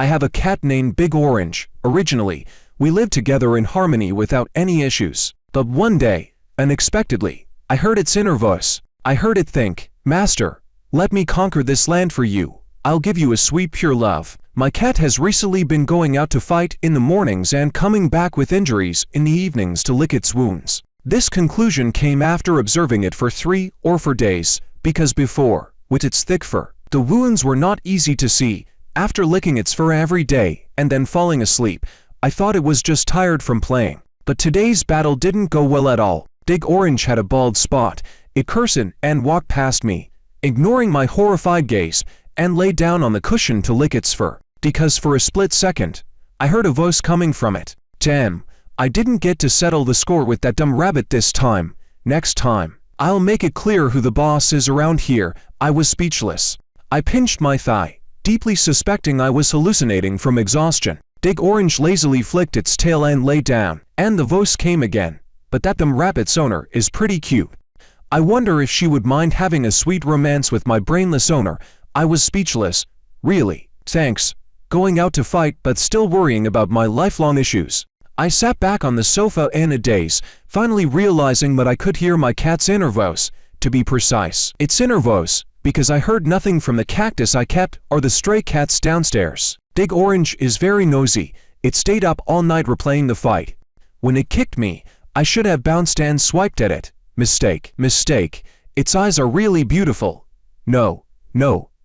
I have a cat named Big Orange. Originally, we lived together in harmony without any issues. But one day, unexpectedly, I heard its inner voice. I heard it think, "Master, let me conquer this land for you. I'll give you a sweet pure love." My cat has recently been going out to fight in the mornings and coming back with injuries in the evenings to lick its wounds. This conclusion came after observing it for 3 or 4 days, because before, with its thick fur, the wounds were not easy to see. After licking its fur every day and then falling asleep, I thought it was just tired from playing. But today's battle didn't go well at all. Big Orange had a bald spot. It cursed and walked past me, ignoring my horrified gaze, and lay down on the cushion to lick its fur. Because for a split second, I heard a voice coming from it. Damn, I didn't get to settle the score with that dumb rabbit this time. Next time, I'll make it clear who the boss is around here. I was speechless. I pinched my thigh, deeply suspecting I was hallucinating from exhaustion. Big Orange lazily flicked its tail and lay down, and the voice came again. But that dumb rabbit's owner is pretty cute. I wonder if she would mind having a sweet romance with my brainless owner. I was speechless. Really, thanks. Going out to fight but still worrying about my lifelong issues. I sat back on the sofa in a daze, finally realizing that I could hear my cat's inner voice. To be precise, its inner voice, because I heard nothing from the cactus I kept or the stray cats downstairs. Big Orange is very nosy. It stayed up all night replaying the fight. When it kicked me, I should have bounced and swiped at it. Mistake. Its eyes are really beautiful. No.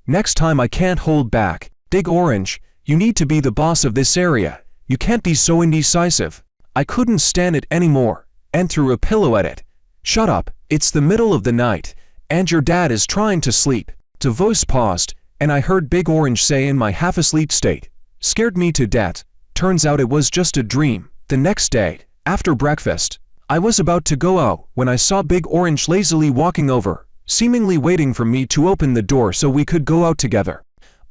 Next time I can't hold back. Big Orange, you need to be the boss of this area. You can't be so indecisive. I couldn't stand it anymore, and threw a pillow at it. Shut up, it's the middle of the night, and your dad is trying to sleep. The voice paused, and I heard Big Orange say in my half-asleep state, "Scared me to death." Turns out it was just a dream. The next day, after breakfast, I was about to go out when I saw Big Orange lazily walking over, seemingly waiting for me to open the door so we could go out together.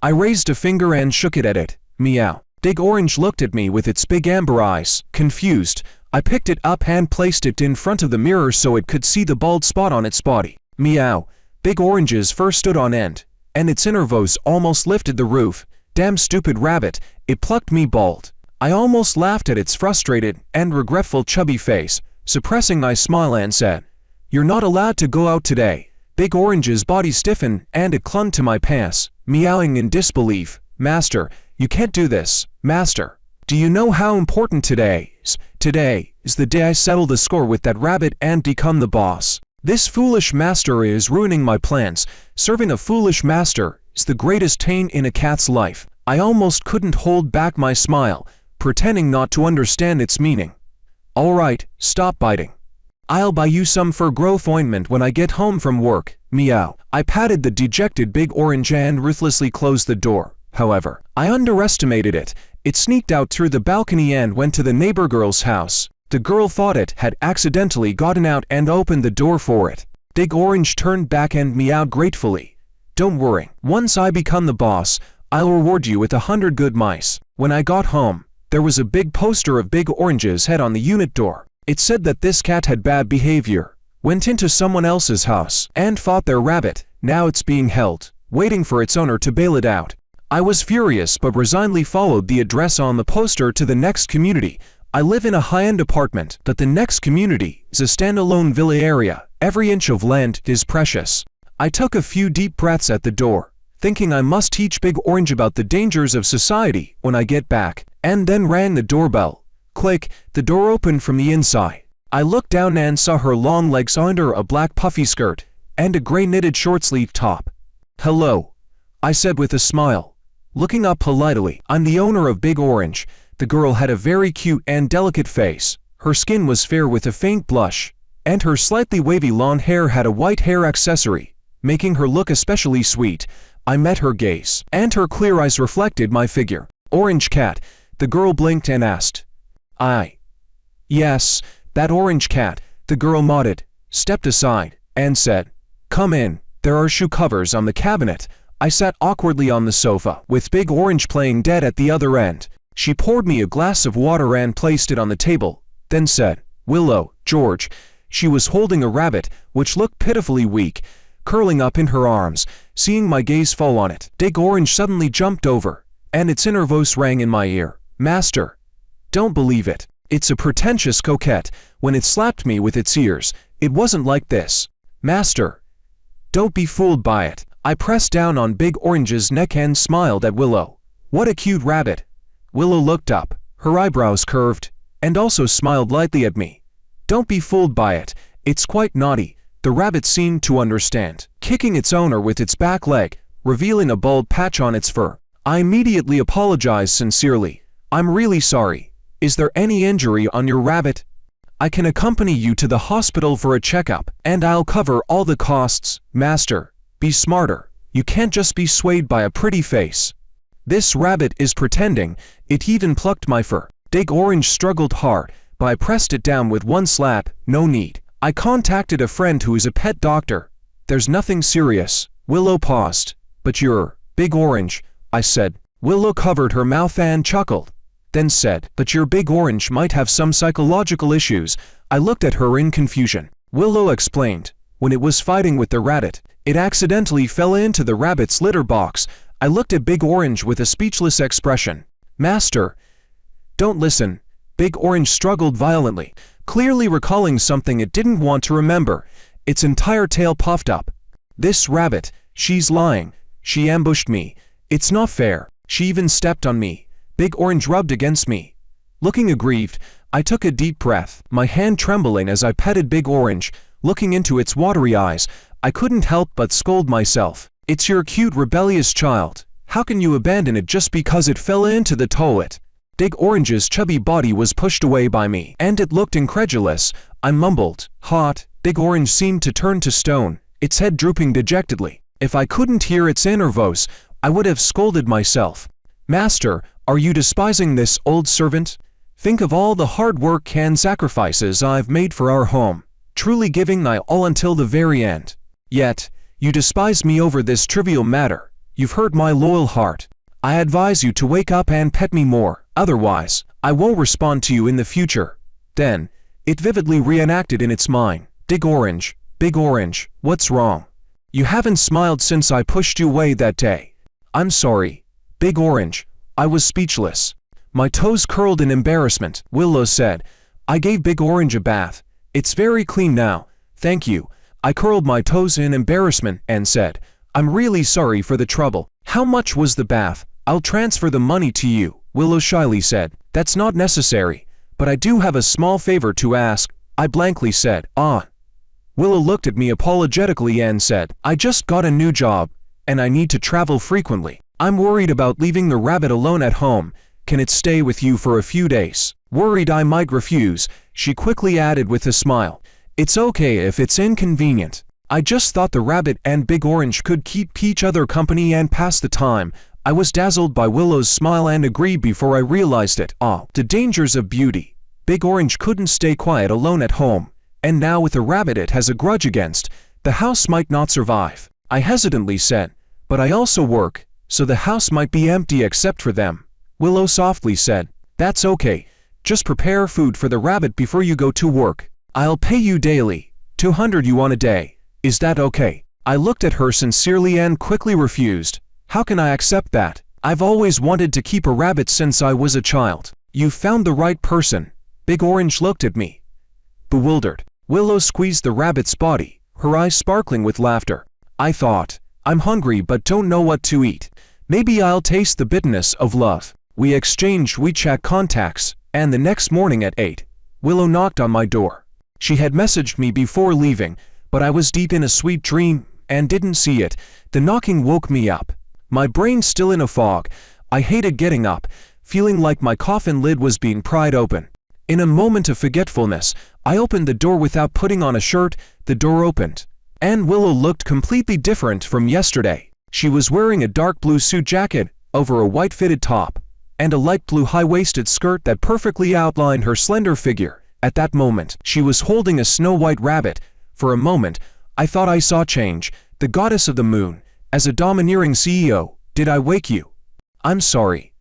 I raised a finger and shook it at it. Meow. Big Orange looked at me with its big amber eyes. Confused, I picked it up and placed it in front of the mirror so it could see the bald spot on its body. Meow. Big Orange's fur stood on end, and its inner voice almost lifted the roof. Damn stupid rabbit, it plucked me bald. I almost laughed at its frustrated and regretful chubby face, suppressing my smile and said, "You're not allowed to go out today." Big Orange's body stiffened and it clung to my pants, meowing in disbelief. "Master, you can't do this, Master. Do you know how important today is? Today is the day I settle the score with that rabbit and become the boss. This foolish master is ruining my plans. Serving a foolish master is the greatest pain in a cat's life." I almost couldn't hold back my smile, pretending not to understand its meaning. "All right, stop biting. I'll buy you some fur growth ointment when I get home from work." Meow. I patted the dejected Big Orange and ruthlessly closed the door. However, I underestimated it. It sneaked out through the balcony and went to the neighbor girl's house. The girl thought it had accidentally gotten out and opened the door for it. Big Orange turned back and meowed gratefully. "Don't worry, once I become the boss, I'll reward you with 100 good mice." When I got home, there was a big poster of Big Orange's head on the unit door. It said that this cat had bad behavior, went into someone else's house, and fought their rabbit. Now it's being held, waiting for its owner to bail it out. I was furious but resignedly followed the address on the poster to the next community. I live in a high-end apartment, but the next community is a standalone villa area. Every inch of land is precious. I took a few deep breaths at the door, thinking I must teach Big Orange about the dangers of society when I get back, and then rang the doorbell. Click, the door opened from the inside. I looked down and saw her long legs under a black puffy skirt and a gray knitted short-sleeved top. "Hello," I said with a smile. Looking up politely, "I'm the owner of Big Orange." The girl had a very cute and delicate face. Her skin was fair with a faint blush, and her slightly wavy long hair had a white hair accessory, making her look especially sweet. I met her gaze, and her clear eyes reflected my figure. "Orange cat?" The girl blinked and asked. "Yes, that orange cat." The girl nodded, stepped aside, and said, "Come in, there are shoe covers on the cabinet." I sat awkwardly on the sofa, with Big Orange playing dead at the other end. She poured me a glass of water and placed it on the table, then said, "Willow, George." She was holding a rabbit, which looked pitifully weak, curling up in her arms. Seeing my gaze fall on it, Big Orange suddenly jumped over, and its inner voice rang in my ear. Master, don't believe it. It's a pretentious coquette. When it slapped me with its ears, it wasn't like this. Master, don't be fooled by it. I pressed down on Big Orange's neck and smiled at Willow. What a cute rabbit. Willow looked up, her eyebrows curved, and also smiled lightly at me. Don't be fooled by it. It's quite naughty. The rabbit seemed to understand, kicking its owner with its back leg, revealing a bald patch on its fur. I immediately apologized sincerely. I'm really sorry. Is there any injury on your rabbit? I can accompany you to the hospital for a checkup, and I'll cover all the costs. Master, be smarter. You can't just be swayed by a pretty face. This rabbit is pretending. It even plucked my fur. Big Orange struggled hard, but I pressed it down with one slap. No need. I contacted a friend who is a pet doctor. There's nothing serious. Willow paused. But you're Big Orange, I said. Willow covered her mouth and chuckled, then said, but your Big Orange might have some psychological issues. I looked at her in confusion. Willow explained, when it was fighting with the rabbit, it accidentally fell into the rabbit's litter box. I looked at Big Orange with a speechless expression. Master, don't listen. Big Orange struggled violently, clearly recalling something it didn't want to remember. Its entire tail puffed up. This rabbit, she's lying. She ambushed me. It's not fair. She even stepped on me. Big Orange rubbed against me. Looking aggrieved, I took a deep breath, my hand trembling as I petted Big Orange. Looking into its watery eyes, I couldn't help but scold myself. It's your cute rebellious child. How can you abandon it just because it fell into the toilet? Big Orange's chubby body was pushed away by me, and it looked incredulous. I mumbled, hot. Big Orange seemed to turn to stone, its head drooping dejectedly. If I couldn't hear its inner voice, I would have scolded myself. Master, are you despising this old servant? Think of all the hard work and sacrifices I've made for our home, truly giving my all until the very end. Yet, you despise me over this trivial matter. You've hurt my loyal heart. I advise you to wake up and pet me more, otherwise, I won't respond to you in the future. Then, it vividly reenacted in its mind. Big Orange, what's wrong? You haven't smiled since I pushed you away that day. I'm sorry, Big Orange. I was speechless. My toes curled in embarrassment. Willow said, I gave Big Orange a bath. It's very clean now, thank you. I curled my toes in embarrassment and said, I'm really sorry for the trouble. How much was the bath? I'll transfer the money to you. Willow shyly said, that's not necessary, but I do have a small favor to ask. I blankly said, ah. Willow looked at me apologetically and said, I just got a new job, and I need to travel frequently. I'm worried about leaving the rabbit alone at home. Can it stay with you for a few days? Worried I might refuse, she quickly added with a smile. It's okay if it's inconvenient. I just thought the rabbit and Big Orange could keep each other company and pass the time. I was dazzled by Willow's smile and agreed before I realized it. Ah, the dangers of beauty. Big Orange couldn't stay quiet alone at home, and now with a rabbit it has a grudge against, the house might not survive. I hesitantly said, but I also work, so the house might be empty except for them. Willow softly said, that's okay. Just prepare food for the rabbit before you go to work. I'll pay you daily, 200 yuan a day. Is that okay? I looked at her sincerely and quickly refused. How can I accept that? I've always wanted to keep a rabbit since I was a child. You've found the right person. Big Orange looked at me, bewildered. Willow squeezed the rabbit's body, her eyes sparkling with laughter. I thought, I'm hungry but don't know what to eat. Maybe I'll taste the bitterness of love. We exchanged WeChat contacts, and the next morning at 8, Willow knocked on my door. She had messaged me before leaving, but I was deep in a sweet dream and didn't see it. The knocking woke me up. My brain still in a fog. I hated getting up, feeling like my coffin lid was being pried open. In a moment of forgetfulness, I opened the door without putting on a shirt. The door opened, and Willow looked completely different from yesterday. She was wearing a dark blue suit jacket over a white fitted top, and a light blue high-waisted skirt that perfectly outlined her slender figure. At that moment, she was holding a snow-white rabbit. For a moment, I thought I saw change, the goddess of the moon. As a domineering CEO, did I wake you? I'm sorry.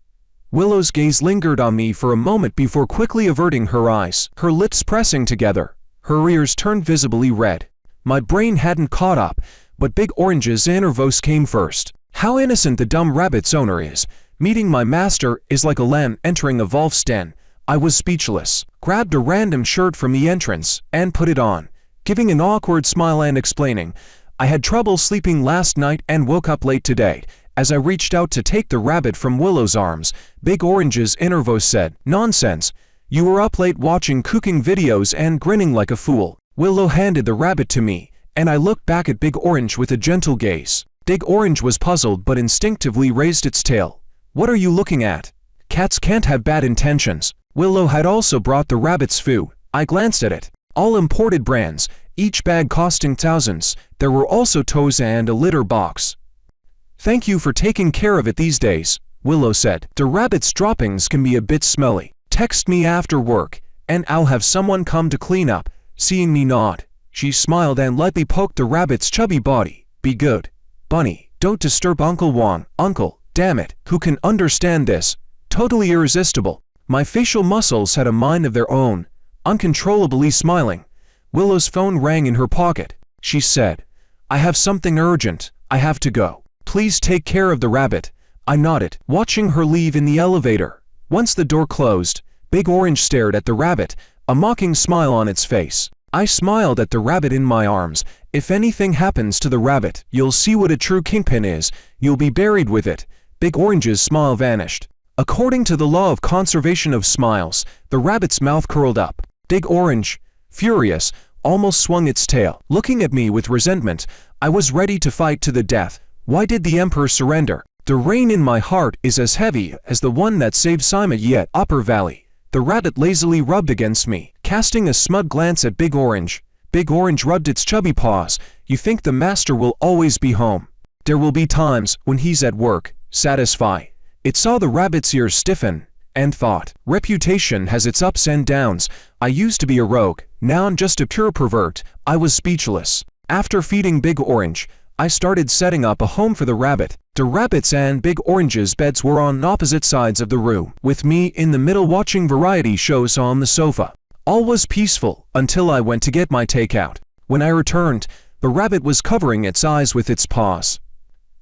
Willow's gaze lingered on me for a moment before quickly averting her eyes, her lips pressing together. Her ears turned visibly red. My brain hadn't caught up, but Big Orange's inner voice came first. How innocent the dumb rabbit's owner is. Meeting my master is like a lamb entering a wolf's den. I was speechless, grabbed a random shirt from the entrance, and put it on, giving an awkward smile and explaining, I had trouble sleeping last night and woke up late today. As I reached out to take the rabbit from Willow's arms, Big Orange's inner voice said, Nonsense. You were up late watching cooking videos and grinning like a fool. Willow handed the rabbit to me, and I looked back at Big Orange with a gentle gaze. Big Orange was puzzled but instinctively raised its tail. What are you looking at? Cats can't have bad intentions. Willow had also brought the rabbit's food. I glanced at it. All imported brands, each bag costing thousands. There were also toys and a litter box. Thank you for taking care of it these days, Willow said. The rabbit's droppings can be a bit smelly. Text me after work, and I'll have someone come to clean up. Seeing me nod, she smiled and lightly poked the rabbit's chubby body. Be good, Bunny. Don't disturb Uncle Juan. Uncle, damn it, who can understand this? Totally irresistible. My facial muscles had a mind of their own, uncontrollably smiling. Willow's phone rang in her pocket. She said, I have something urgent. I have to go. Please take care of the rabbit. I nodded, watching her leave in the elevator. Once the door closed, Big Orange stared at the rabbit, a mocking smile on its face. I smiled at the rabbit in my arms. If anything happens to the rabbit, you'll see what a true kingpin is. You'll be buried with it. Big Orange's smile vanished. According to the law of conservation of smiles, the rabbit's mouth curled up. Big Orange, furious, almost swung its tail. Looking at me with resentment, I was ready to fight to the death. Why did the Emperor surrender? The rain in my heart is as heavy as the one that saved Sima Yet Upper Valley. The rabbit lazily rubbed against me, casting a smug glance at Big Orange. Big Orange rubbed its chubby paws. You think the master will always be home? There will be times when he's at work. Satisfy. It saw the rabbit's ears stiffen, and thought, reputation has its ups and downs. I used to be a rogue, now I'm just a pure pervert. I was speechless. After feeding Big Orange, I started setting up a home for the rabbit. The rabbit's and Big Orange's beds were on opposite sides of the room, with me in the middle watching variety shows on the sofa. All was peaceful until I went to get my takeout. When I returned, the rabbit was covering its eyes with its paws.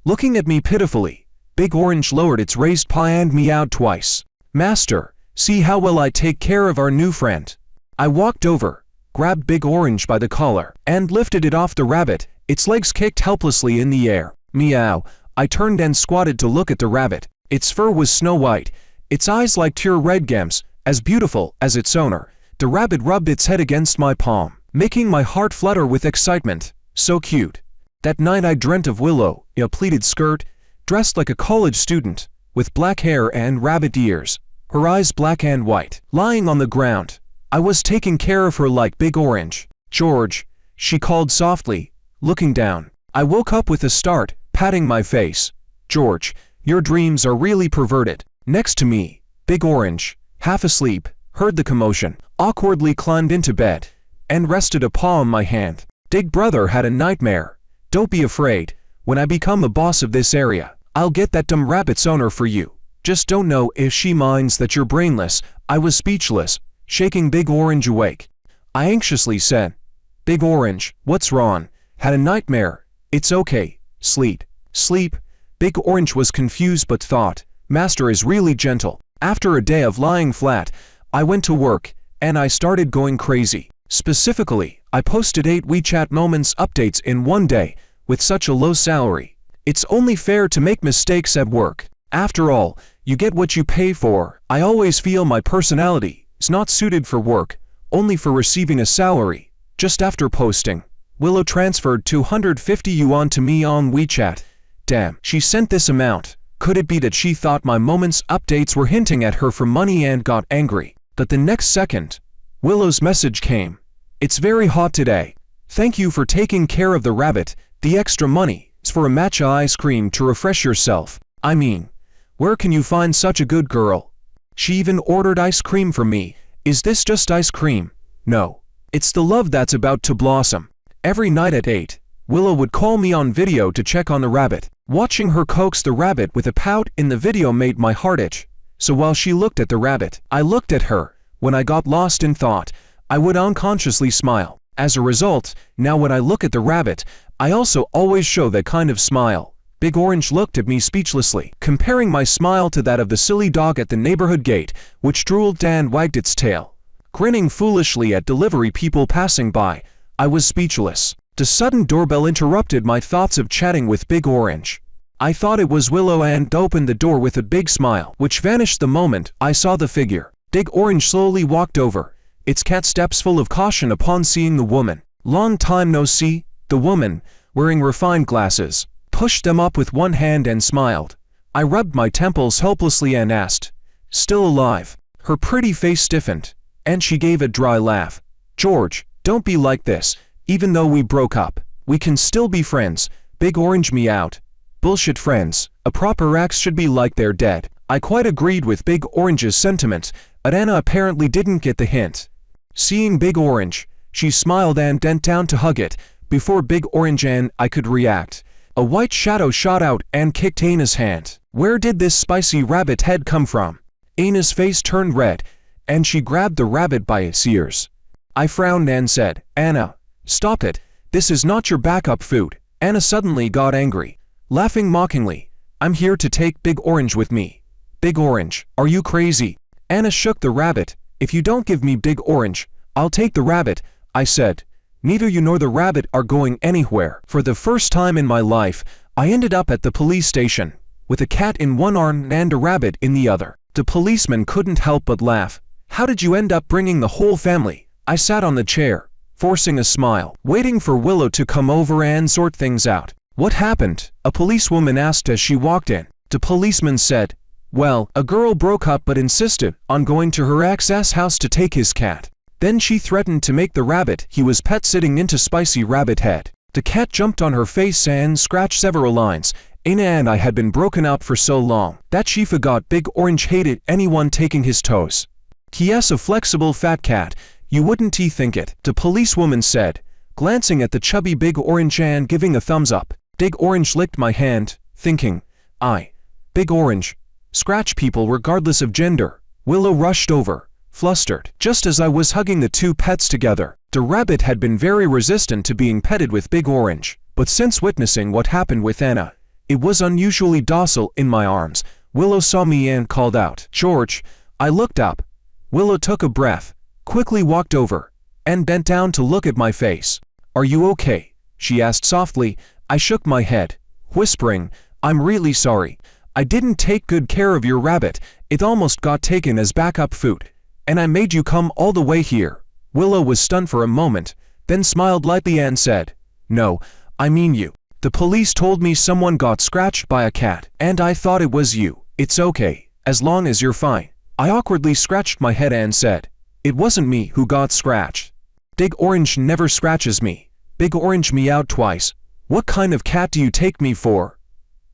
Looking at me pitifully, Big Orange lowered its raised paw and meowed twice. Master, see how well I take care of our new friend. I walked over, grabbed Big Orange by the collar, and lifted it off the rabbit. Its legs kicked helplessly in the air. Meow. I turned and squatted to look at the rabbit. Its fur was snow white, its eyes like pure red gems, as beautiful as its owner. The rabbit rubbed its head against my palm, making my heart flutter with excitement. So cute. That night I dreamt of Willow, in a pleated skirt, dressed like a college student, with black hair and rabbit ears, her eyes black and white, lying on the ground. I was taking care of her like Big Orange. George, she called softly, looking down. I woke up with a start, patting my face. George, your dreams are really perverted. Next to me, Big Orange, half asleep, heard the commotion, awkwardly climbed into bed, and rested a paw on my hand. Big Brother had a nightmare. Don't be afraid. When I become the boss of this area, I'll get that dumb rabbit's owner for you. Just don't know if she minds that you're brainless. I was speechless, shaking Big Orange awake. I anxiously said, Big Orange, what's wrong? Had a nightmare. It's okay. Sleep. Sleep. Big Orange was confused but thought, Master is really gentle. After a day of lying flat, I went to work, and I started going crazy. Specifically, I posted 8 WeChat Moments updates in one day, with such a low salary. It's only fair to make mistakes at work. After all, you get what you pay for. I always feel my personality is not suited for work, only for receiving a salary. Just after posting, Willow transferred 250 yuan to me on WeChat. Damn, she sent this amount. Could it be that she thought my Moments updates were hinting at her for money and got angry? But the next second, Willow's message came. It's very hot today. Thank you for taking care of the rabbit. The extra money is for a matcha ice cream to refresh yourself. I mean, where can you find such a good girl? She even ordered ice cream for me. Is this just ice cream? No. It's the love that's about to blossom. Every night at 8, Willow would call me on video to check on the rabbit. Watching her coax the rabbit with a pout in the video made my heart itch. So while she looked at the rabbit, I looked at her. When I got lost in thought, I would unconsciously smile. As a result, now when I look at the rabbit, I also always show that kind of smile. Big Orange looked at me speechlessly, comparing my smile to that of the silly dog at the neighborhood gate, which drooled and wagged its tail. Grinning foolishly at delivery people passing by, I was speechless. The sudden doorbell interrupted my thoughts of chatting with Big Orange. I thought it was Willow and opened the door with a big smile, which vanished the moment I saw the figure. Big Orange slowly walked over, its cat steps full of caution upon seeing the woman. "Long time no see." The woman, wearing refined glasses, pushed them up with one hand and smiled. I rubbed my temples helplessly and asked, "Still alive?" Her pretty face stiffened, and she gave a dry laugh. "George, don't be like this. Even though we broke up, we can still be friends." Big Orange meowed. "Bullshit friends. A proper ex should be like they're dead." I quite agreed with Big Orange's sentiment, but Anna apparently didn't get the hint. Seeing Big Orange, she smiled and bent down to hug it. Before Big Orange and I could react, a white shadow shot out and kicked Anna's hand. Where did this spicy rabbit head come from? Anna's face turned red, and she grabbed the rabbit by its ears. I frowned and said, "Anna, stop it. This is not your backup food." Anna suddenly got angry, laughing mockingly. "I'm here to take Big Orange with me." "Big Orange, are you crazy?" Anna shook the rabbit. "If you don't give me Big Orange, I'll take the rabbit," I said. "Neither you nor the rabbit are going anywhere." For the first time in my life, I ended up at the police station, with a cat in one arm and a rabbit in the other. The policeman couldn't help but laugh. "How did you end up bringing the whole family?" I sat on the chair, forcing a smile, waiting for Willow to come over and sort things out. "What happened?" a policewoman asked as she walked in. The policeman said, "Well, a girl broke up but insisted on going to her ex's house to take his cat. Then she threatened to make the rabbit he was pet sitting into spicy rabbit head. The cat jumped on her face and scratched several lines. Anna and I had been broken up for so long that she forgot Big Orange hated anyone taking his toes. He is a flexible fat cat, you wouldn't think it," the policewoman said, glancing at the chubby Big Orange and giving a thumbs up. Big Orange licked my hand, thinking, Big Orange, scratch people regardless of gender." Willow rushed over, flustered, just as I was hugging the two pets together. The rabbit had been very resistant to being petted with Big Orange, but since witnessing what happened with Anna, it was unusually docile in my arms. Willow saw me and called out, "George." I looked up. Willow took a breath, quickly walked over, and bent down to look at my face. "Are you okay?" she asked softly. I shook my head, whispering, "I'm really sorry. I didn't take good care of your rabbit. It almost got taken as backup food. And I made you come all the way here." Willow was stunned for a moment, then smiled lightly and said, "No, I mean you. The police told me someone got scratched by a cat, and I thought it was you. It's okay, as long as you're fine." I awkwardly scratched my head and said, "It wasn't me who got scratched. Big Orange never scratches me." Big Orange meowed twice. "What kind of cat do you take me for?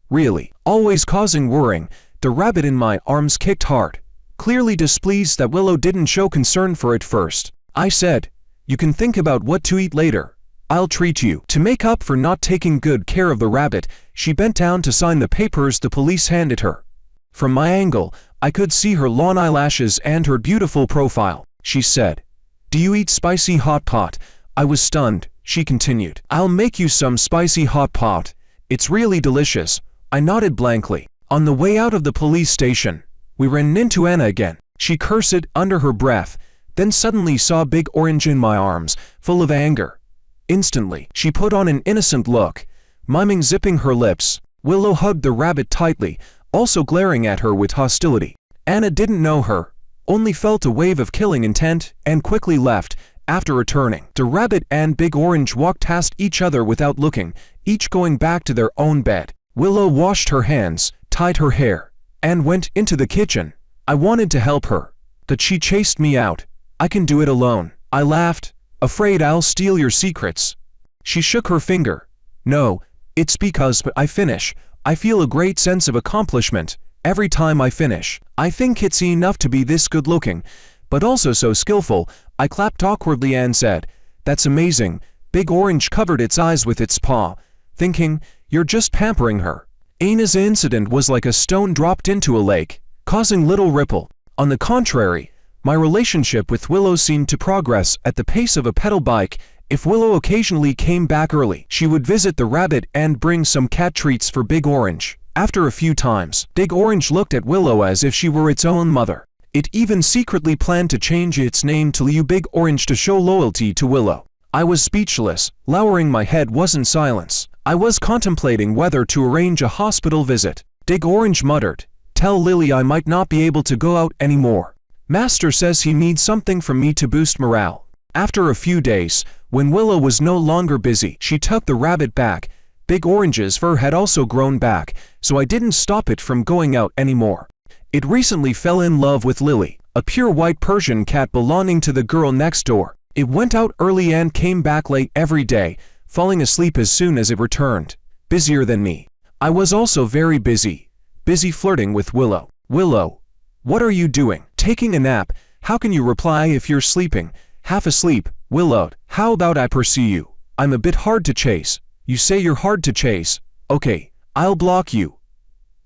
Really, always causing worrying." The rabbit in my arms kicked hard, clearly displeased that Willow didn't show concern for it first. I said, "You can think about what to eat later. I'll treat you." To make up for not taking good care of the rabbit, she bent down to sign the papers the police handed her. From my angle, I could see her long eyelashes and her beautiful profile. She said, "Do you eat spicy hot pot?" I was stunned. She continued, "I'll make you some spicy hot pot. It's really delicious." I nodded blankly. On the way out of the police station, we ran into Anna again. She cursed under her breath, then suddenly saw Big Orange in my arms, full of anger. Instantly, she put on an innocent look, miming zipping her lips. Willow hugged the rabbit tightly, also glaring at her with hostility. Anna didn't know her, only felt a wave of killing intent, and quickly left. After returning, the rabbit and Big Orange walked past each other without looking, each going back to their own bed. Willow washed her hands, tied her hair, and went into the kitchen. I wanted to help her, but she chased me out. "I can do it alone." I laughed, "Afraid I'll steal your secrets?" She shook her finger. "No, it's because I finish. I feel a great sense of accomplishment every time I finish. I think it's enough to be this good looking, but also so skillful." I clapped awkwardly and said, "That's amazing." Big Orange covered its eyes with its paw, thinking, "You're just pampering her." Anna's incident was like a stone dropped into a lake, causing little ripple. On the contrary, my relationship with Willow seemed to progress at the pace of a pedal bike, If Willow occasionally came back early, she would visit the rabbit and bring some cat treats for Big Orange. After a few times, Big Orange looked at Willow as if she were its own mother. It even secretly planned to change its name to Liu Big Orange to show loyalty to Willow. I was speechless, lowering my head was in silence. I was contemplating whether to arrange a hospital visit. Big Orange muttered, "Tell Lily I might not be able to go out anymore. Master says he needs something from me to boost morale." After a few days, when Willow was no longer busy, she took the rabbit back. Big Orange's fur had also grown back, so I didn't stop it from going out anymore. It recently fell in love with Lily, a pure white Persian cat belonging to the girl next door. It went out early and came back late every day, falling asleep as soon as it returned. Busier than me. I was also very busy. Busy flirting with Willow. "Willow, what are you doing? Taking a nap? How can you reply if you're sleeping? Half asleep." "Willow, how about I pursue you? I'm a bit hard to chase." "You say you're hard to chase? Okay, I'll block you."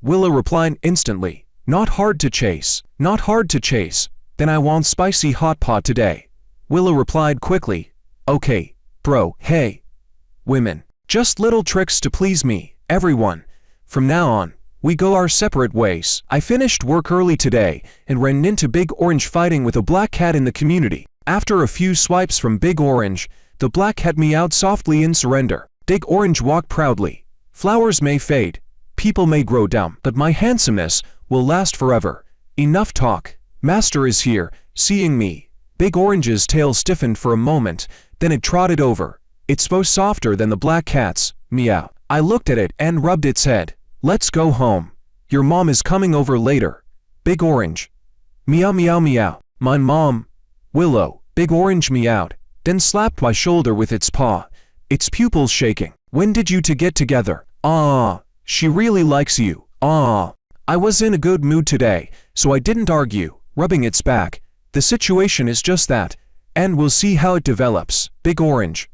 Willow replied instantly, "Not hard to chase. Not hard to chase. Then I want spicy hot pot today." Willow replied quickly, "Okay, bro, hey. Women. Just little tricks to please me, everyone. From now on, we go our separate ways." I finished work early today and ran into Big Orange fighting with a black cat in the community. After a few swipes from Big Orange, the black cat meowed softly in surrender. Big Orange walked proudly. "Flowers may fade, people may grow dumb, but my handsomeness will last forever. Enough talk. Master is here." Seeing me, Big Orange's tail stiffened for a moment, then it trotted over. It spoke softer than the black cat's. "Meow." I looked at it and rubbed its head. "Let's go home. Your mom is coming over later." Big Orange. "Meow meow meow. My mom." "Willow." Big Orange meowed, then slapped my shoulder with its paw, its pupils shaking. "When did you two get together?" "Ah, she really likes you." "Ah." I was in a good mood today, so I didn't argue, rubbing its back. "The situation is just that, and we'll see how it develops." Big Orange.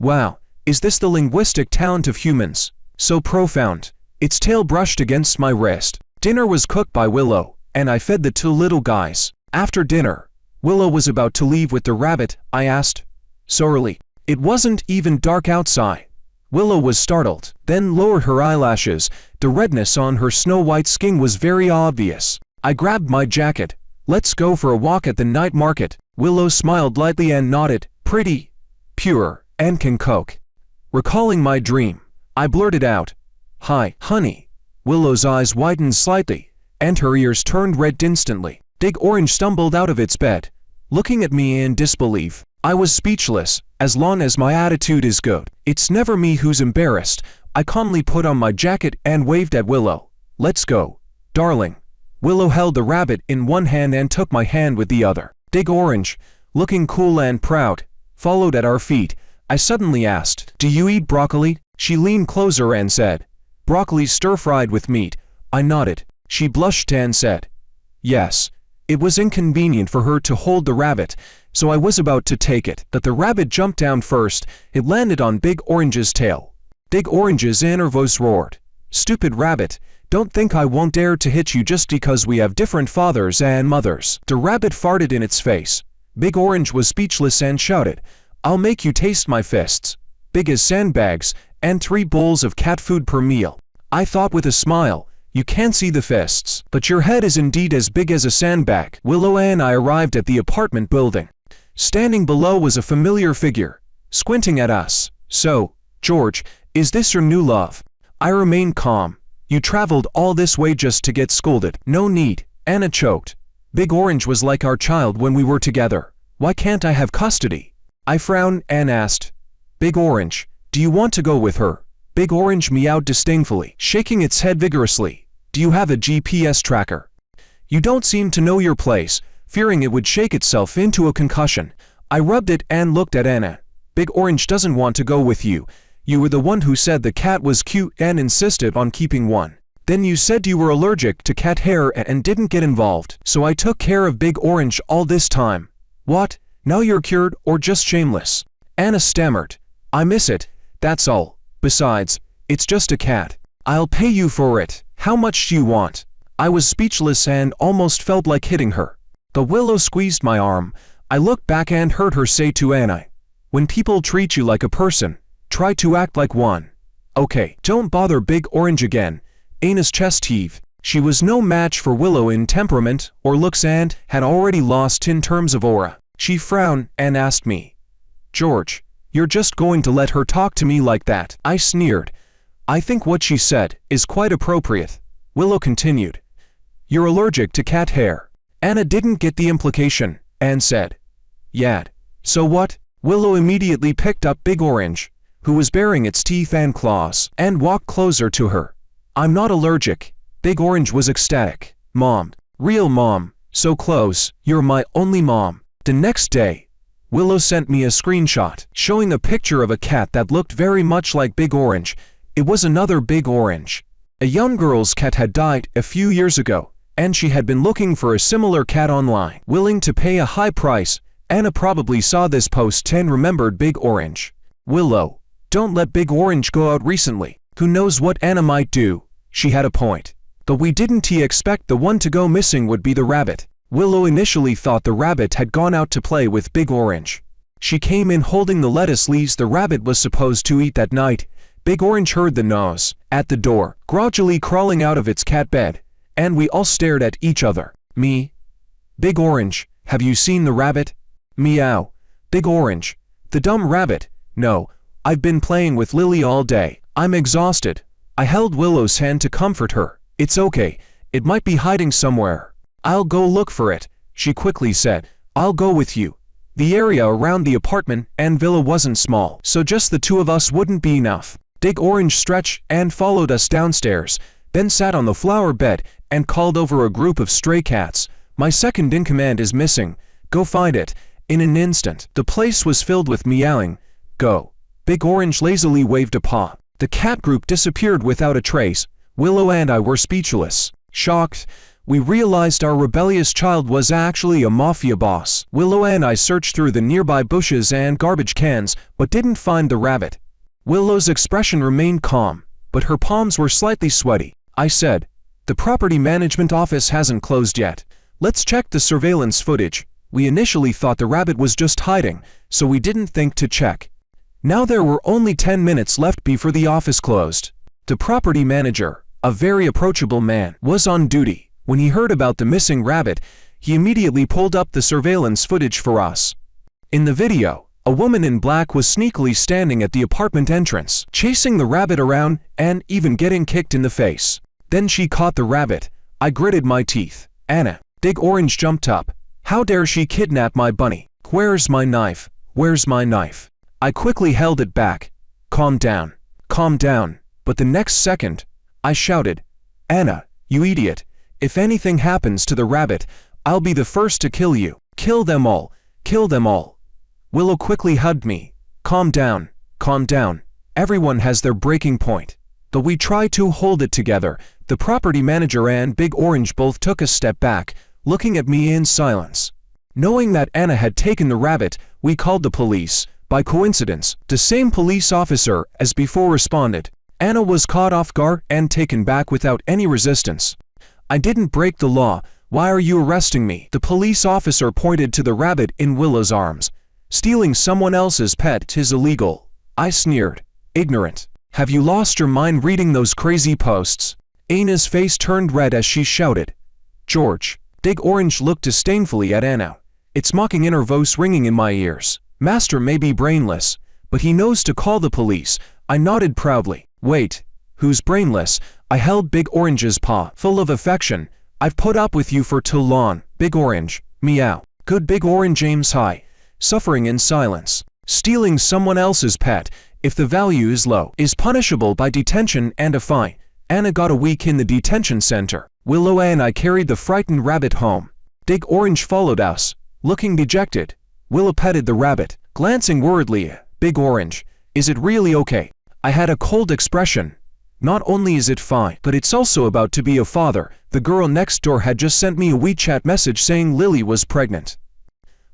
"Wow, is this the linguistic talent of humans? So profound." Its tail brushed against my wrist. Dinner was cooked by Willow, and I fed the two little guys. After dinner, Willow was about to leave with the rabbit. I asked, "So early?" It wasn't even dark outside. Willow was startled, then lowered her eyelashes. The redness on her snow-white skin was very obvious. I grabbed my jacket. "Let's go for a walk at the night market." Willow smiled lightly and nodded. "Pretty, pure, and can cook." Recalling my dream, I blurted out, "Hi, honey." Willow's eyes widened slightly, and her ears turned red instantly. Big Orange stumbled out of its bed, looking at me in disbelief. I was speechless. As long as my attitude is good, it's never me who's embarrassed. I calmly put on my jacket and waved at Willow. "Let's go, darling." Willow held the rabbit in one hand and took my hand with the other. Big Orange, looking cool and proud, followed at our feet. I suddenly asked, "Do you eat broccoli?" She leaned closer and said, "Broccoli stir-fried with meat." I nodded. She blushed and said, "Yes." It was inconvenient for her to hold the rabbit, so I was about to take it, but the rabbit jumped down first. It landed on Big Orange's tail. Big Orange's inner voice roared, "Stupid rabbit, don't think I won't dare to hit you just because we have different fathers and mothers." The rabbit farted in its face. Big Orange was speechless and shouted, "I'll make you taste my fists. Big as sandbags, and 3 bowls of cat food per meal." I thought with a smile, "You can't see the fists, but your head is indeed as big as a sandbag." Willow and I arrived at the apartment building. Standing below was a familiar figure, squinting at us. "So, George, is this your new love?" I remained calm. "You traveled all this way just to get scolded." "No need." Anna choked. "Big Orange was like our child when we were together. Why can't I have custody?" I frowned and asked, "Big Orange, do you want to go with her?" Big Orange meowed disdainfully, shaking its head vigorously. "Do you have a GPS tracker?" "You don't seem to know your place," fearing it would shake itself into a concussion. I rubbed it and looked at Anna. "Big Orange doesn't want to go with you. You were the one who said the cat was cute and insisted on keeping one. Then you said you were allergic to cat hair and didn't get involved. So I took care of Big Orange all this time." "What? Now you're cured or just shameless?" Anna stammered. "I miss it, that's all. Besides, it's just a cat. I'll pay you for it. How much do you want?" I was speechless and almost felt like hitting her. The Willow squeezed my arm. I looked back and heard her say to Anna, When people treat you like a person, try to act like one. Okay, don't bother Big Orange again. Anna's chest heaved. She was no match for Willow in temperament or looks and had already lost in terms of aura. She frowned and asked me, "George, you're just going to let her talk to me like that?" I sneered. "I think what she said is quite appropriate." Willow continued, "You're allergic to cat hair." Anna didn't get the implication and said, "Yad. So what?" Willow immediately picked up Big Orange, who was baring its teeth and claws, and walked closer to her. "I'm not allergic." Big Orange was ecstatic. "Mom. Real mom. So close. You're my only mom." The next day, Willow sent me a screenshot showing a picture of a cat that looked very much like Big Orange. It was another Big Orange. A young girl's cat had died a few years ago, and she had been looking for a similar cat online, willing to pay a high price. Anna probably saw this post and remembered Big Orange. "Willow, don't let Big Orange go out recently. Who knows what Anna might do?" She had a point. But we didn't expect the one to go missing would be the rabbit. Willow initially thought the rabbit had gone out to play with Big Orange. She came in holding the lettuce leaves the rabbit was supposed to eat that night. Big Orange heard the nose at the door, gradually crawling out of its cat bed, and we all stared at each other. Me. "Big Orange, have you seen the rabbit?" Meow. Big Orange. "The dumb rabbit. No, I've been playing with Lily all day. I'm exhausted." I held Willow's hand to comfort her. "It's okay, it might be hiding somewhere." "I'll go look for it," she quickly said. "I'll go with you." The area around the apartment and villa wasn't small, so just the two of us wouldn't be enough. Big Orange stretched and followed us downstairs, then sat on the flower bed and called over a group of stray cats. "My second in command is missing. Go find it." In an instant, the place was filled with meowing. "Go." Big Orange lazily waved a paw. The cat group disappeared without a trace. Willow and I were speechless. Shocked, we realized our rebellious child was actually a mafia boss. Willow and I searched through the nearby bushes and garbage cans, but didn't find the rabbit. Willow's expression remained calm, but her palms were slightly sweaty. I said, "The property management office hasn't closed yet. Let's check the surveillance footage." We initially thought the rabbit was just hiding, so we didn't think to check. Now there were only 10 minutes left before the office closed. The property manager, a very approachable man, was on duty. When he heard about the missing rabbit, he immediately pulled up the surveillance footage for us. In the video, a woman in black was sneakily standing at the apartment entrance, chasing the rabbit around and even getting kicked in the face. Then she caught the rabbit. I gritted my teeth. "Anna." Big Orange jumped up. "How dare she kidnap my bunny? Where's my knife? Where's my knife?" I quickly held it back. "Calm down. Calm down." But the next second, I shouted, "Anna, you idiot. If anything happens to the rabbit, I'll be the first to kill you. Kill them all. Kill them all." Willow quickly hugged me. "Calm down. Calm down. Everyone has their breaking point." But we tried to hold it together. The property manager and Big Orange both took a step back, looking at me in silence. Knowing that Anna had taken the rabbit, we called the police. By coincidence, the same police officer as before responded. Anna was caught off guard and taken back without any resistance. "I didn't break the law. Why are you arresting me?" The police officer pointed to the rabbit in Willow's arms. "Stealing someone else's pet is illegal." I sneered. "Ignorant. Have you lost your mind reading those crazy posts?" Anna's face turned red as she shouted, "George." Big Orange looked disdainfully at Anna, its mocking inner voice ringing in my ears. "Master may be brainless, but he knows to call the police." I nodded proudly. "Wait, who's brainless?" I held Big Orange's paw, full of affection. "I've put up with you for too long, Big Orange." Meow. Good. Big Orange aims high, suffering in silence. "Stealing someone else's pet, if the value is low, is punishable by detention and a fine." Anna got a week in the detention center. Willow and I carried the frightened rabbit home. Big Orange followed us, looking dejected. Willow petted the rabbit, glancing worriedly at Big Orange. "Is it really okay?" I had a cold expression. "Not only is it fine, but it's also about to be a father." The girl next door had just sent me a WeChat message saying Lily was pregnant.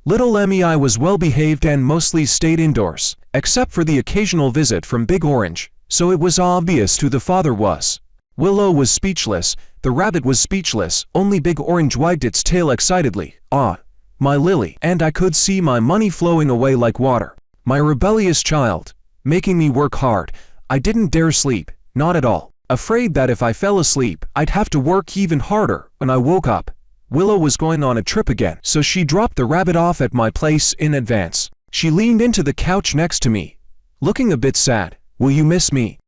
Little Emmy was well behaved and mostly stayed indoors, except for the occasional visit from Big Orange, so it was obvious who the father was. Willow was speechless, the rabbit was speechless, only Big Orange wagged its tail excitedly. "Ah, my Lily," and I could see my money flowing away like water. My rebellious child, making me work hard. I didn't dare sleep, not at all. Afraid that if I fell asleep, I'd have to work even harder. When I woke up, Willow was going on a trip again, so she dropped the rabbit off at my place in advance. She leaned into the couch next to me, looking a bit sad. Will you miss me?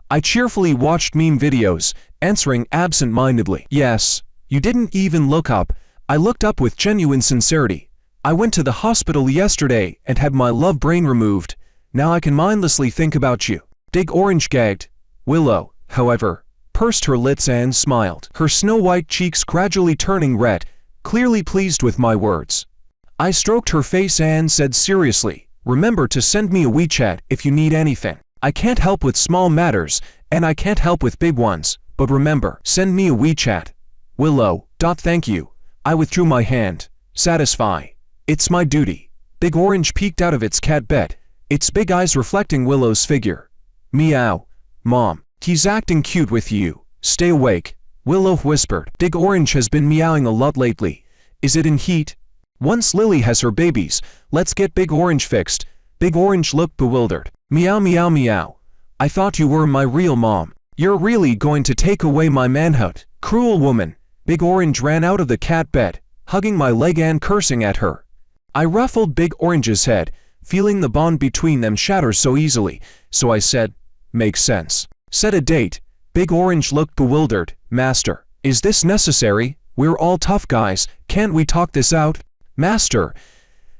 I cheerfully watched meme videos, answering absent-mindedly. Yes. You didn't even look up. I looked up with genuine sincerity. I went to the hospital yesterday and had my love brain removed. Now I can mindlessly think about you. Big Orange gagged. Willow, however, pursed her lips and smiled, her snow-white cheeks gradually turning red, clearly pleased with my words. I stroked her face and said seriously, remember to send me a WeChat if you need anything. I can't help with small matters, and I can't help with big ones, but remember, send me a WeChat. Willow, thank you. I withdrew my hand. Satisfy. It's my duty. Big Orange peeked out of its cat bed, its big eyes reflecting Willow's figure. Meow. Mom, he's acting cute with you. Stay awake. Willow whispered. Big Orange has been meowing a lot lately. Is it in heat? Once Lily has her babies, let's get Big Orange fixed. Big Orange looked bewildered. Meow meow meow. I thought you were my real mom. You're really going to take away my manhood. Cruel woman. Big Orange ran out of the cat bed, hugging my leg and cursing at her. I ruffled Big Orange's head, feeling the bond between them shatter so easily, so I said, makes sense. Set a date. Big Orange looked bewildered. Master, is this necessary? We're all tough guys, can't we talk this out? Master,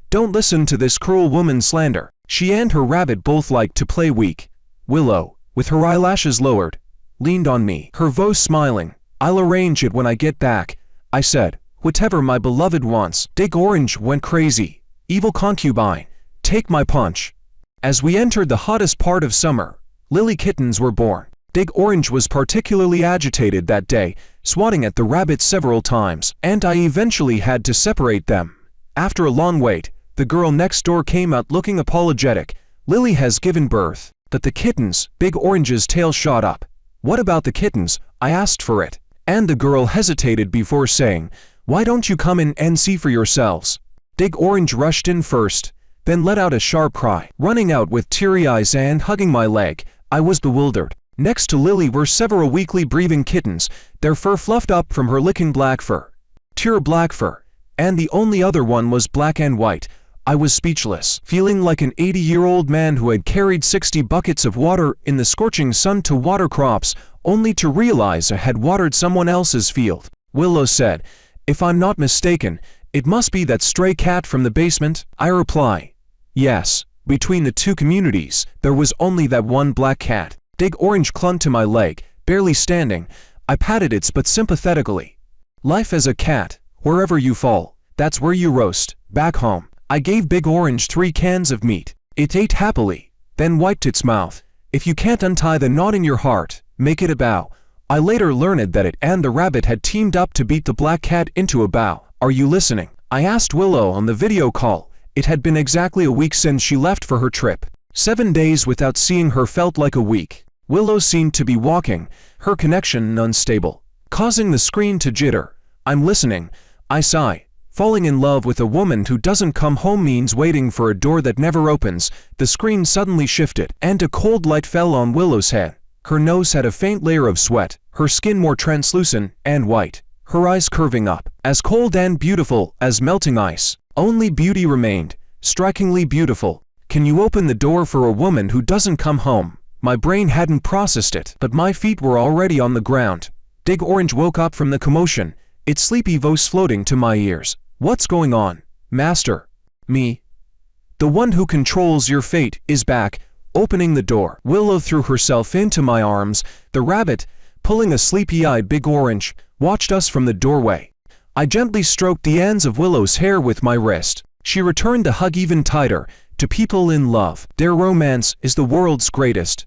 don't listen to this cruel woman's slander. She and her rabbit both like to play weak. Willow, with her eyelashes lowered, leaned on me, her voice smiling. I'll arrange it when I get back. I said, whatever my beloved wants. Big Orange went crazy. Evil concubine, take my punch. As we entered the hottest part of summer, Lily kittens were born. Big Orange was particularly agitated that day, swatting at the rabbits several times, and I eventually had to separate them. After a long wait, the girl next door came out looking apologetic. Lily has given birth. But the kittens, Big Orange's tail shot up. What about the kittens? I asked for it. And the girl hesitated before saying, why don't you come in and see for yourselves? Big Orange rushed in first, then let out a sharp cry, running out with teary eyes and hugging my leg. I was bewildered. Next to Lily were several weakly breathing kittens, their fur fluffed up from her licking black fur. Pure black fur. And the only other one was black and white. I was speechless, feeling like an 80-year-old man who had carried 60 buckets of water in the scorching sun to water crops, only to realize I had watered someone else's field. Willow said, if I'm not mistaken, it must be that stray cat from the basement. I reply, yes. Between the two communities, there was only that one black cat. Big Orange clung to my leg, barely standing. I patted its butt sympathetically. Life as a cat, wherever you fall, that's where you roast. Back home, I gave Big Orange 3 cans of meat. It ate happily, then wiped its mouth. If you can't untie the knot in your heart, make it a bow. I later learned that it and the rabbit had teamed up to beat the black cat into a bow. Are you listening? I asked Willow on the video call. It had been exactly a week since she left for her trip. 7 days without seeing her felt like a week. Willow seemed to be walking, her connection unstable, causing the screen to jitter. I'm listening. I sigh. Falling in love with a woman who doesn't come home means waiting for a door that never opens. The screen suddenly shifted, and a cold light fell on Willow's head. Her nose had a faint layer of sweat, her skin more translucent and white, her eyes curving up, as cold and beautiful as melting ice. Only beauty remained, strikingly beautiful. Can you open the door for a woman who doesn't come home? My brain hadn't processed it, but my feet were already on the ground. Big Orange woke up from the commotion, its sleepy voice floating to my ears. What's going on, Master? Me? The one who controls your fate is back, opening the door. Willow threw herself into my arms. The rabbit, pulling a sleepy-eyed Big Orange, watched us from the doorway. I gently stroked the ends of Willow's hair with my wrist. She returned the hug even tighter. To people in love, their romance is the world's greatest.